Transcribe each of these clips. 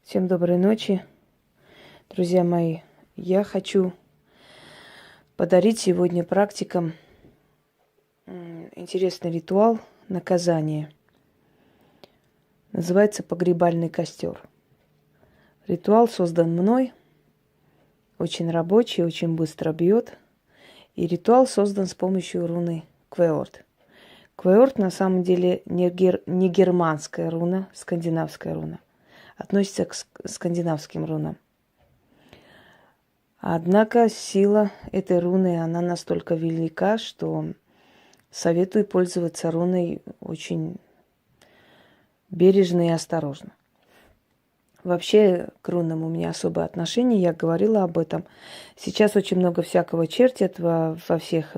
Всем доброй ночи, друзья мои. Я хочу подарить сегодня практикам интересный ритуал наказания. Называется «Погребальный костер». Ритуал создан мной, очень рабочий, очень быстро бьет. И ритуал создан с помощью руны Квеорт. Квеорт на самом деле не германская руна, скандинавская руна. Относится к скандинавским рунам. Однако сила этой руны, она настолько велика, что советую пользоваться руной очень бережно и осторожно. Вообще к рунам у меня особое отношение, я говорила об этом. Сейчас очень много всякого чертят во всех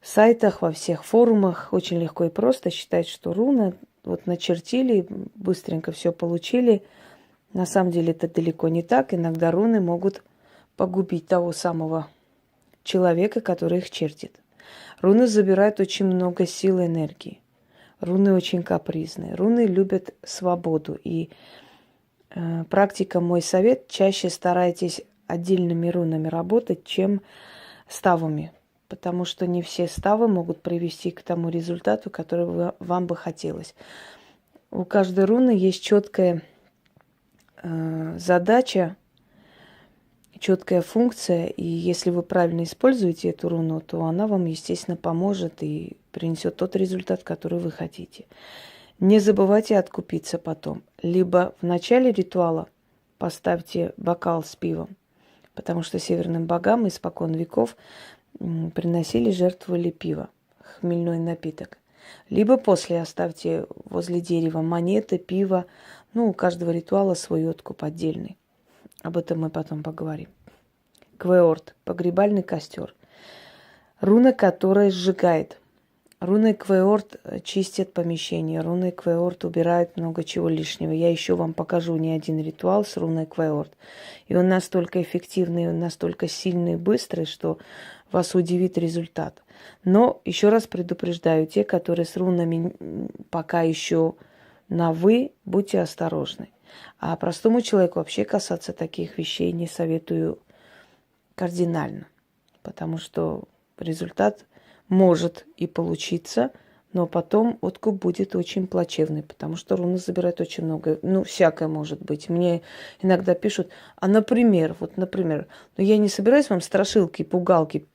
сайтах, во всех форумах. Очень легко и просто считать, что руна вот начертили, быстренько все получили. На самом деле это далеко не так. Иногда руны могут погубить того самого человека, который их чертит. Руны забирают очень много сил и энергии. Руны очень капризные. Руны любят свободу. И практика, мой совет, чаще старайтесь отдельными рунами работать, чем ставами. Потому что не все ставы могут привести к тому результату, который вам бы хотелось. У каждой руны есть четкая задача, четкая функция, и если вы правильно используете эту руну, то она вам, естественно, поможет и принесет тот результат, который вы хотите. Не забывайте откупиться потом. Либо в начале ритуала поставьте бокал с пивом, потому что северным богам испокон веков приносили, жертвовали пиво, хмельной напиток. Либо после оставьте возле дерева монеты, пиво. У каждого ритуала свой откуп отдельный. Об этом мы потом поговорим. Квеорт, погребальный костер. Руна, которая сжигает. Руной Квеорт чистят помещение. Руной Квеорт убирает много чего лишнего. Я еще вам покажу не один ритуал с руной Квеорт. И он настолько эффективный, он настолько сильный и быстрый, что вас удивит результат. Но еще раз предупреждаю, те, которые с рунами пока еще на «вы», будьте осторожны. А простому человеку вообще касаться таких вещей не советую кардинально, потому что результат может и получиться, но потом откуп будет очень плачевный, потому что руна забирает очень много. Всякое может быть. Мне иногда пишут, например, но я не собираюсь вам страшилки, пугалки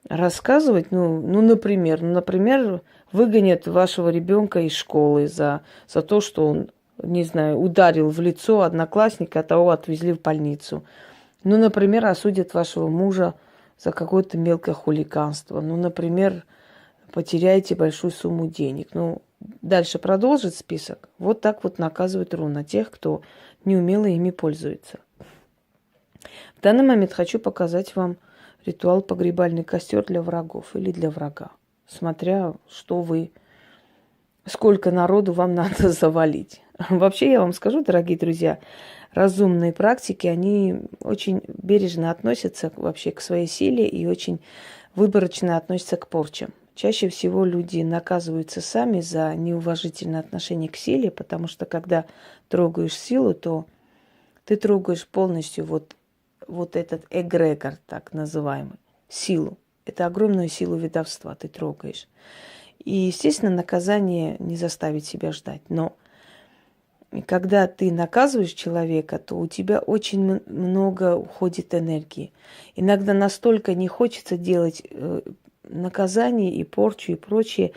рассказывать, например, выгонят вашего ребенка из школы за то, что он, не знаю, ударил в лицо одноклассника, а того отвезли в больницу. Например, осудят вашего мужа за какое-то мелкое хулиганство. Например, потеряете большую сумму денег. Дальше продолжит список. Вот так вот наказывает руна тех, кто неумело ими пользуется. В данный момент хочу показать вам ритуал погребальный костер для врагов или для врага. Смотря, сколько народу вам надо завалить. Вообще, я вам скажу, дорогие друзья, разумные практики, они очень бережно относятся вообще к своей силе и очень выборочно относятся к порчам. Чаще всего люди наказываются сами за неуважительное отношение к силе, потому что когда трогаешь силу, то ты трогаешь полностью вот этот эгрегор, так называемый, силу. Это огромную силу ведовства ты трогаешь. И, естественно, наказание не заставит себя ждать. Но когда ты наказываешь человека, то у тебя очень много уходит энергии. Иногда настолько не хочется делать наказание и порчу и прочее,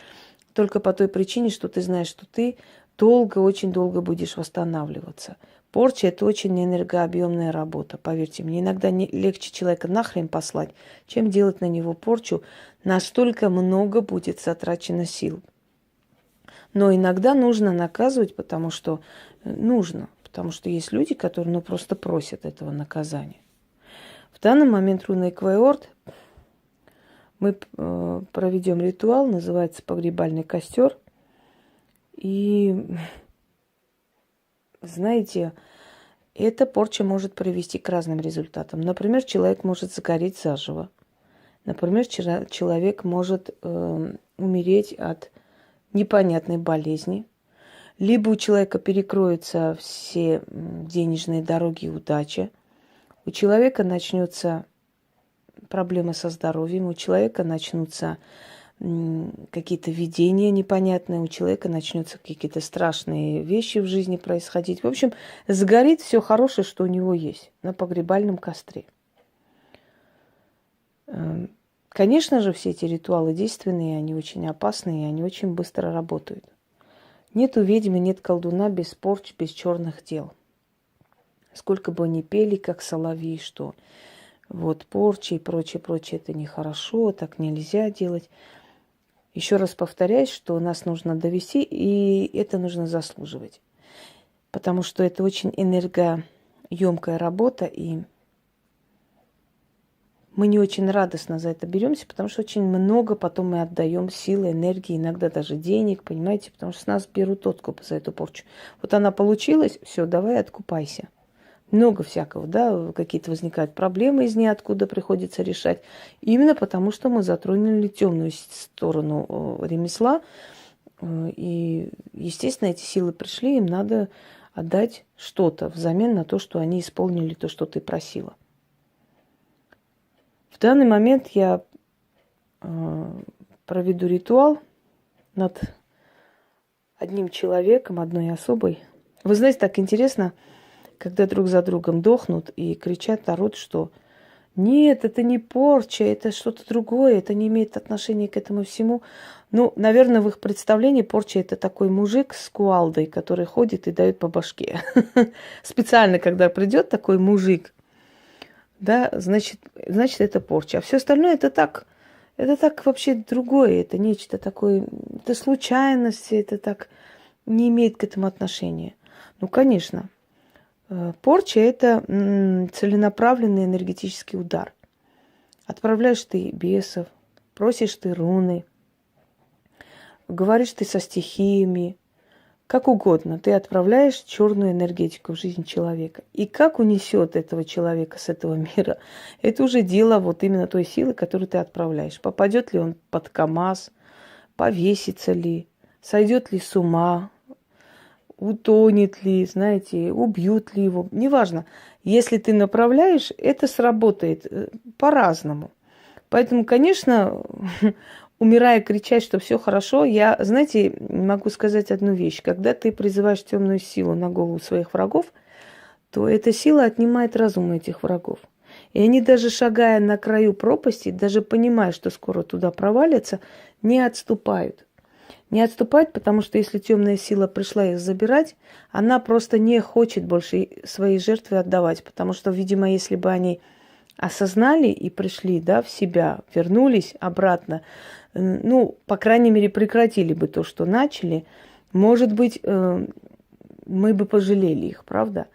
только по той причине, что ты знаешь, что ты очень долго будешь восстанавливаться. Порча – это очень энергообъемная работа, поверьте мне. Иногда легче человека нахрен послать, чем делать на него порчу. Настолько много будет затрачено сил. Но иногда нужно наказывать, потому что есть люди, которые просто просят этого наказания. В данный момент руной Квеорт мы проведем ритуал, называется «Погребальный костер». И, знаете, эта порча может привести к разным результатам. Например, человек может загореть заживо. Например, человек может умереть от непонятной болезни. Либо у человека перекроются все денежные дороги и удача, у человека начнется проблемы со здоровьем, у человека начнутся какие-то видения непонятные, у человека начнутся какие-то страшные вещи в жизни происходить. В общем, сгорит все хорошее, что у него есть на погребальном костре. Конечно же, все эти ритуалы действенные, они очень опасные, и они очень быстро работают. Нету ведьмы, нет колдуна без порч, без черных дел. Сколько бы ни пели, как соловьи, что вот порчи и прочее, прочее, это нехорошо, так нельзя делать. Еще раз повторяюсь, что нас нужно довести, и это нужно заслуживать. Потому что это очень энергоемкая работа, и мы не очень радостно за это беремся, потому что очень много потом мы отдаем силы, энергии, иногда даже денег, понимаете, потому что с нас берут откуп за эту порчу. Вот она получилась, все, давай откупайся. Много всякого, да, какие-то возникают проблемы из ниоткуда, приходится решать. Именно потому, что мы затронули темную сторону ремесла. И, естественно, эти силы пришли, им надо отдать что-то взамен на то, что они исполнили то, что ты просила. В данный момент я проведу ритуал над одним человеком, одной особой. Вы знаете, так интересно, когда друг за другом дохнут и кричат, орут, что нет, это не порча, это что-то другое, это не имеет отношения к этому всему. Ну, наверное, в их представлении порча – это такой мужик с кувалдой, который ходит и дает по башке. Специально, когда придет такой мужик, да, значит, это порча. А все остальное это так вообще другое, это нечто такое, это случайность, это так не имеет к этому отношения. Ну, конечно. Порча – это целенаправленный энергетический удар. Отправляешь ты бесов, просишь ты руны, говоришь ты со стихиями, как угодно. Ты отправляешь черную энергетику в жизнь человека. И как унесет этого человека с этого мира, это уже дело вот именно той силы, которую ты отправляешь. Попадет ли он под КамАЗ, повесится ли, сойдет ли с ума, утонет ли, знаете, убьют ли его, неважно. Если ты направляешь, это сработает по-разному. Поэтому, конечно, умирая, кричать, что все хорошо, я, знаете, могу сказать одну вещь. Когда ты призываешь темную силу на голову своих врагов, то эта сила отнимает разум этих врагов. И они даже шагая на краю пропасти, даже понимая, что скоро туда провалятся, не отступают. Не отступать, потому что если темная сила пришла их забирать, она просто не хочет больше свои жертвы отдавать. Потому что, видимо, если бы они осознали и пришли, да, в себя, вернулись обратно, ну, по крайней мере, прекратили бы то, что начали, может быть, мы бы пожалели их, правда?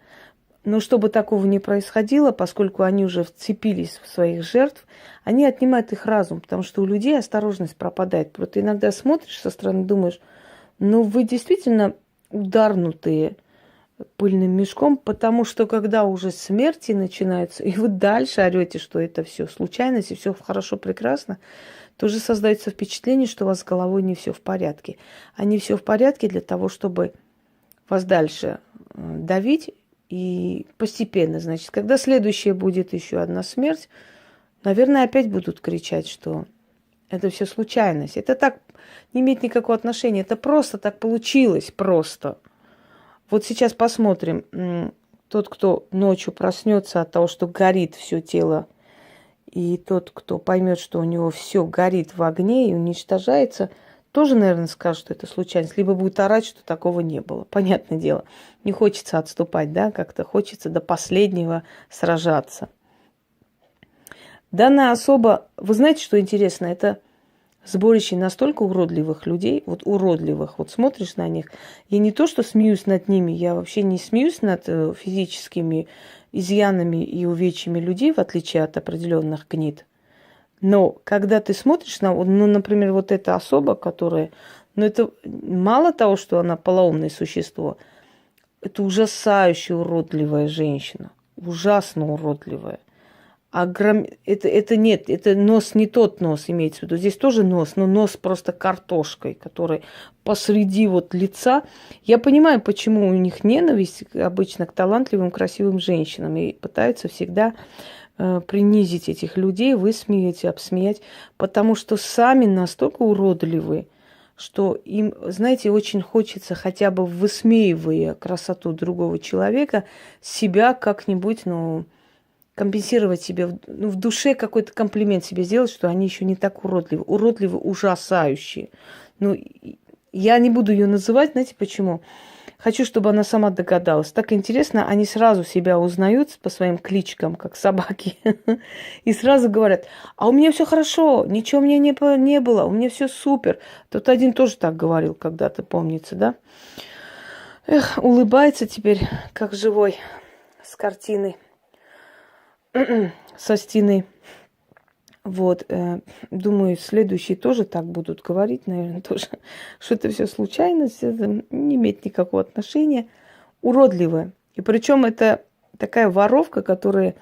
Но чтобы такого не происходило, поскольку они уже вцепились в своих жертв, они отнимают их разум, потому что у людей осторожность пропадает. Вот иногда смотришь со стороны, думаешь, ну вы действительно ударнутые пыльным мешком, потому что когда уже смерти начинаются, и вы дальше орете, что это все случайность, и все хорошо, прекрасно, то уже создается впечатление, что у вас с головой не все в порядке. А не все в порядке для того, чтобы вас дальше давить. И постепенно, значит, когда следующая будет еще одна смерть, наверное, опять будут кричать, что это все случайность. Это так не имеет никакого отношения. Это просто так получилось, просто. Вот сейчас посмотрим. Тот, кто ночью проснется от того, что горит все тело, и тот, кто поймет, что у него все горит в огне и уничтожается, тоже, наверное, скажет, что это случайность. Либо будет орать, что такого не было. Понятное дело. Не хочется отступать, да, как-то хочется до последнего сражаться. Данная особа, вы знаете, что интересно, это сборище настолько уродливых людей, вот уродливых, вот смотришь на них, я не то, что смеюсь над ними, я вообще не смеюсь над физическими изъянами и увечьями людей, в отличие от определенных гнид. Но когда ты смотришь на, ну, например, вот эта особа, которая, ну, это мало того, что она полоумное существо, это ужасающе уродливая женщина, ужасно уродливая. Это нет, это нос не тот нос имеется в виду. Здесь тоже нос, но нос просто картошкой, который посреди вот лица. Я понимаю, почему у них ненависть обычно к талантливым, красивым женщинам. И пытаются всегда принизить этих людей, высмеять, обсмеять. Потому что сами настолько уродливы, что им, знаете, очень хочется хотя бы высмеивая красоту другого человека, себя как-нибудь, компенсировать себе, в душе какой-то комплимент себе сделать, что они еще не так уродливы. Уродливы, ужасающие. Я не буду ее называть, знаете почему? Хочу, чтобы она сама догадалась. Так интересно, они сразу себя узнают по своим кличкам, как собаки, и сразу говорят: а у меня все хорошо, ничего у меня не было, у меня все супер. Тут один тоже так говорил когда-то, помнится, да? Эх, улыбается теперь, как живой, с картины. Со стены. Вот. Думаю, следующие тоже так будут говорить, наверное, тоже, что это все случайность, это не имеет никакого отношения. Уродливая. И причем это такая воровка, которая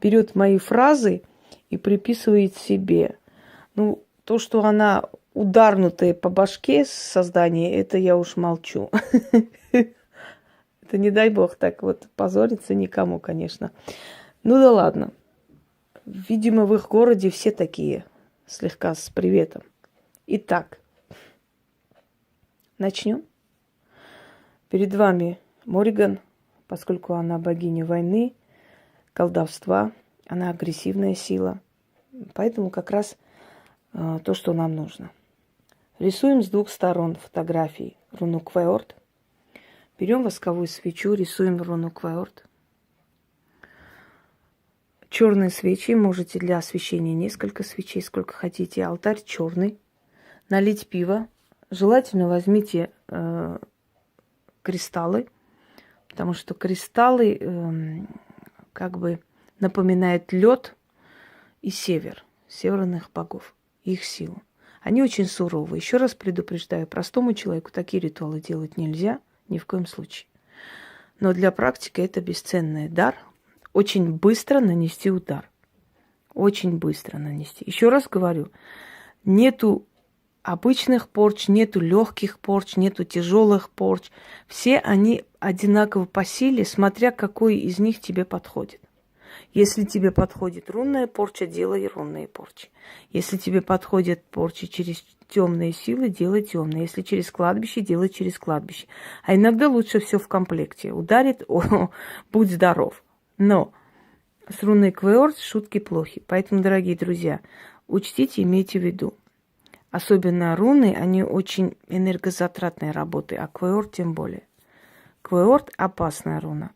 берет мои фразы и приписывает себе. То, что она ударнутая по башке создание, это я уж молчу. Это не дай бог так вот позориться никому, конечно. Да ладно. Видимо, в их городе все такие, слегка с приветом. Итак, начнем. Перед вами Морриган, поскольку она богиня войны, колдовства, она агрессивная сила. Поэтому как раз то, что нам нужно. Рисуем с двух сторон фотографии руну Квеорт. Берем восковую свечу, рисуем руну Квеорт. Черные свечи, можете для освещения несколько свечей, сколько хотите. Алтарь черный. Налить пиво. Желательно возьмите кристаллы, потому что кристаллы как бы напоминают лед и север, северных богов, их силу. Они очень суровые. Еще раз предупреждаю, простому человеку такие ритуалы делать нельзя, ни в коем случае. Но для практики это бесценный дар. Очень быстро нанести удар. Очень быстро нанести. Еще раз говорю, нету обычных порч, нету легких порч, нету тяжелых порч. Все они одинаково по силе, смотря какой из них тебе подходит. Если тебе подходит рунная порча, делай рунные порчи. Если тебе подходят порчи через темные силы, делай темные. Если через кладбище, делай через кладбище. А иногда лучше все в комплекте. Ударит, будь здоров. Но с руной Квеорт шутки плохи. Поэтому, дорогие друзья, учтите, имейте в виду. Особенно руны, они очень энергозатратные работы, а Квеорт тем более. Квеорт – опасная руна,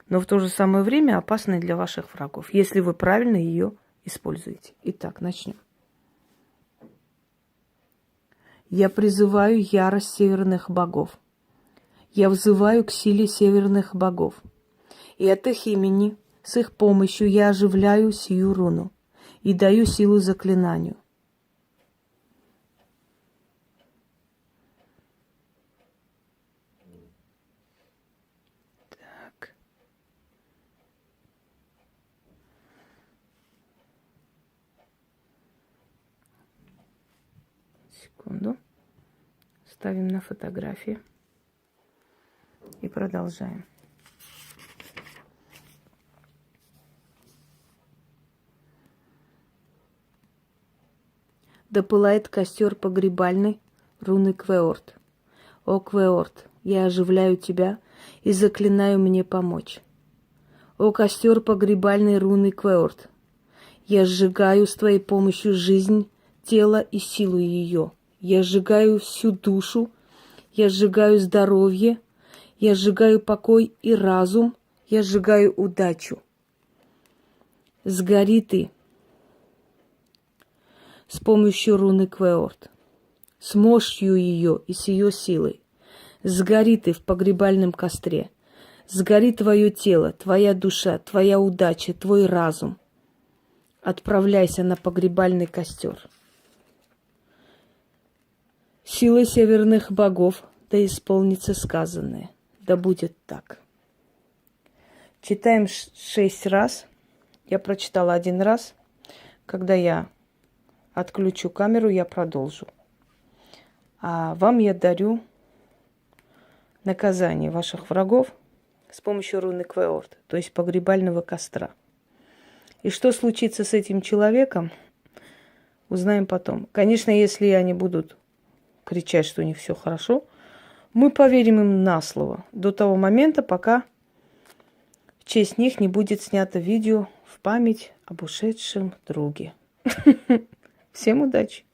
но в то же самое время опасная для ваших врагов, если вы правильно ее используете. Итак, начнем. Я призываю ярость северных богов. Я взываю к силе северных богов. И от их имени, с их помощью я оживляю сию руну и даю силу заклинанию. Так. Секунду. Ставим на фотографии и продолжаем. Да пылает костер погребальный руны Квеорт. О, Квеорт, я оживляю тебя и заклинаю мне помочь. О, костер погребальной руны Квеорт, я сжигаю с твоей помощью жизнь, тело и силу ее. Я сжигаю всю душу, я сжигаю здоровье, я сжигаю покой и разум, я сжигаю удачу. Сгори ты с помощью руны Квеорт, с мощью ее и с ее силой. Сгори ты в погребальном костре. Сгори твое тело, твоя душа, твоя удача, твой разум. Отправляйся на погребальный костер. Силой северных богов да исполнится сказанное. Да будет так. Читаем 6 раз Я прочитала один раз. Когда я отключу камеру, я продолжу. А вам я дарю наказание ваших врагов с помощью руны Квеорт, то есть погребального костра. И что случится с этим человеком, узнаем потом. Конечно, если они будут кричать, что у них все хорошо, мы поверим им на слово до того момента, пока в честь них не будет снято видео в память об ушедшем друге. Всем удачи!